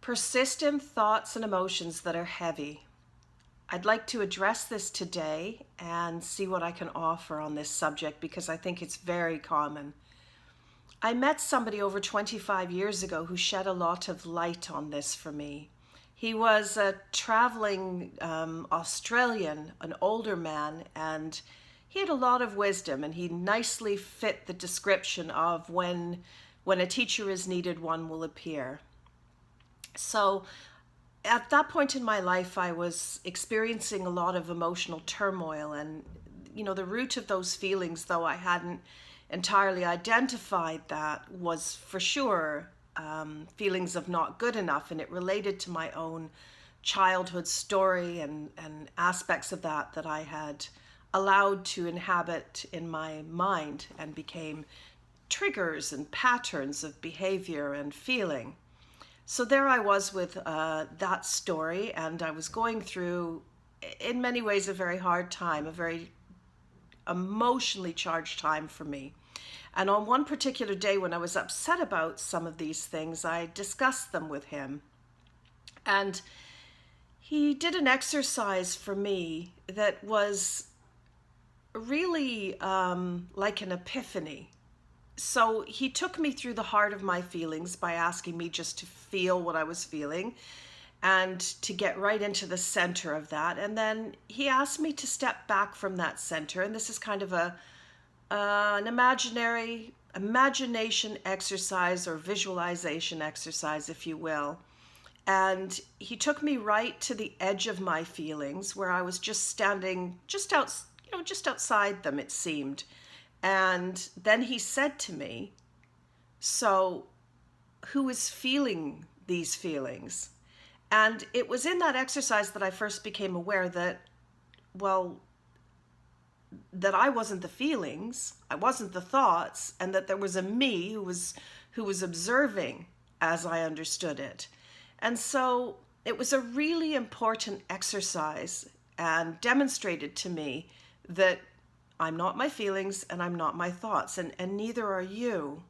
Persistent thoughts and emotions that are heavy. I'd like to address this today and see what I can offer on this subject because I think it's very common. I met somebody over 25 years ago who shed a lot of light on this for me. He was a traveling Australian, an older man, and he had a lot of wisdom, and he nicely fit the description of when a teacher is needed, one will appear. So at that point in my life, I was experiencing a lot of emotional turmoil, and the root of those feelings, though I hadn't entirely identified that, was for sure feelings of not good enough, and it related to my own childhood story and aspects of that I had allowed to inhabit in my mind and became triggers and patterns of behavior and feeling. So there I was with that story, and I was going through, in many ways, a very hard time, a very emotionally charged time for me. And on one particular day when I was upset about some of these things, I discussed them with him. And he did an exercise for me that was really like an epiphany. So he took me through the heart of my feelings by asking me just to feel what I was feeling and to get right into the center of that. And then he asked me to step back from that center. And this is kind of an imagination exercise or visualization exercise, if you will. And he took me right to the edge of my feelings where I was just standing just outside them, it seemed. And then he said to me, "So who is feeling these feelings?" And it was in that exercise that I first became aware that, well, that I wasn't the feelings, I wasn't the thoughts, and that there was a me who was observing as I understood it. And so it was a really important exercise and demonstrated to me that I'm not my feelings and I'm not my thoughts, and neither are you.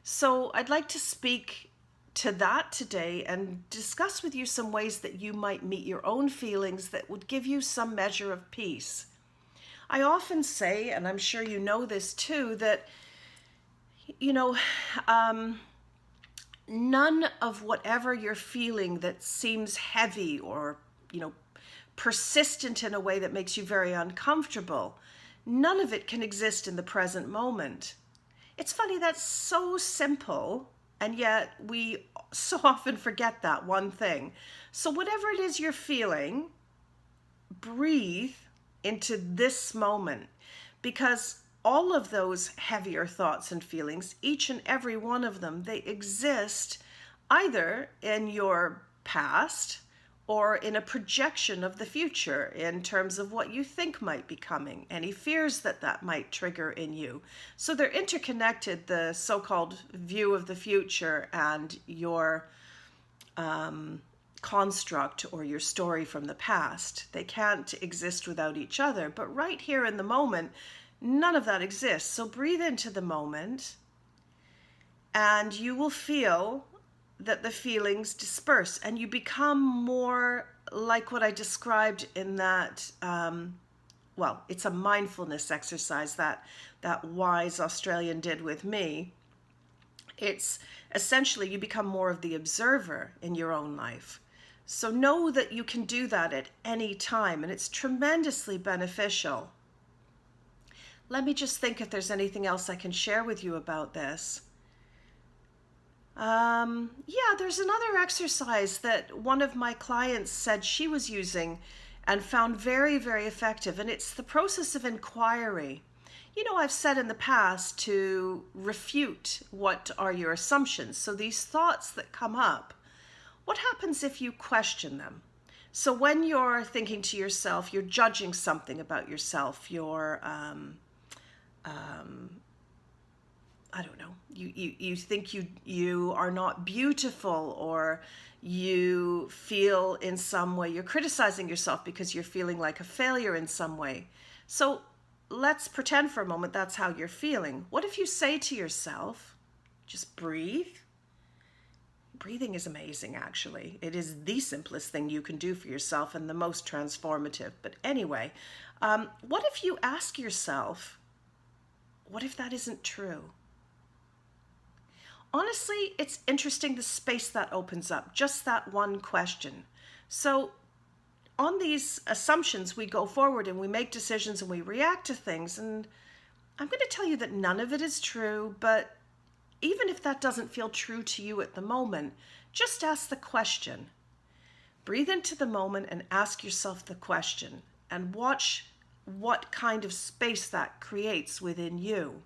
So I'd like to speak to that today and discuss with you some ways that you might meet your own feelings that would give you some measure of peace. I often say, and I'm sure you know this too, that, you know, none of whatever you're feeling that seems heavy or, persistent in a way that makes you very uncomfortable, none of it can exist in the present moment. It's funny, that's so simple, and yet we so often forget that one thing. So whatever it is you're feeling, breathe into this moment, because all of those heavier thoughts and feelings, each and every one of them, they exist either in your past or in a projection of the future in terms of what you think might be coming, any fears that might trigger in you. So they're interconnected, the so-called view of the future and your construct or your story from the past. They can't exist without each other, but right here in the moment, none of that exists. So breathe into the moment and you will feel that the feelings disperse and you become more like what I described in that, it's a mindfulness exercise that wise Australian did with me. It's essentially you become more of the observer in your own life. So know that you can do that at any time, and it's tremendously beneficial. Let me just think if there's anything else I can share with you about this. There's another exercise that one of my clients said she was using and found very, very effective, and it's the process of inquiry. I've said in the past to refute what are your assumptions. So these thoughts that come up, what happens if you question them? So when you're thinking to yourself, you're judging something about yourself, you're I don't know, you think you are not beautiful, or you feel in some way, you're criticizing yourself because you're feeling like a failure in some way. So let's pretend for a moment that's how you're feeling. What if you say to yourself, just breathe breathing is amazing, actually. It is the simplest thing you can do for yourself and the most transformative. But anyway, what if you ask yourself, what if that isn't true? Honestly, it's interesting the space that opens up, just that one question. So on these assumptions, we go forward and we make decisions and we react to things. And I'm going to tell you that none of it is true, but even if that doesn't feel true to you at the moment, just ask the question. Breathe into the moment and ask yourself the question and watch what kind of space that creates within you.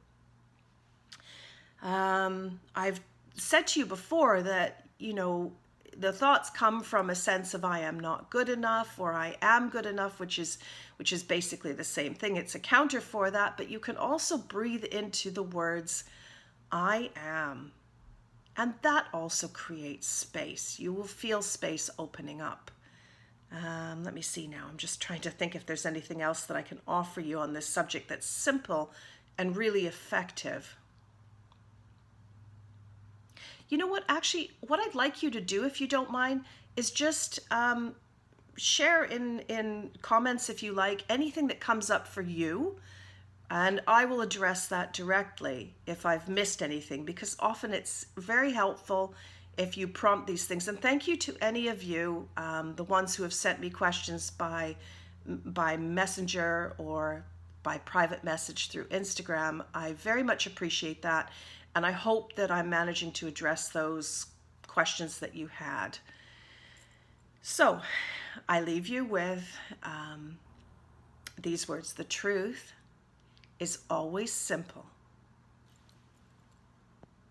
I've said to you before that, the thoughts come from a sense of I am not good enough or I am good enough, which is basically the same thing. It's a counter for that, but you can also breathe into the words I am. And that also creates space. You will feel space opening up. Let me see now. I'm just trying to think if there's anything else that I can offer you on this subject that's simple and really effective. You know what? Actually, what I'd like you to do, if you don't mind, is just share in comments, if you like, anything that comes up for you. And I will address that directly if I've missed anything, because often it's very helpful if you prompt these things. And thank you to any of you, the ones who have sent me questions by messenger or by private message through Instagram. I very much appreciate that. And I hope that I'm managing to address those questions that you had. So I leave you with these words. The truth is always simple.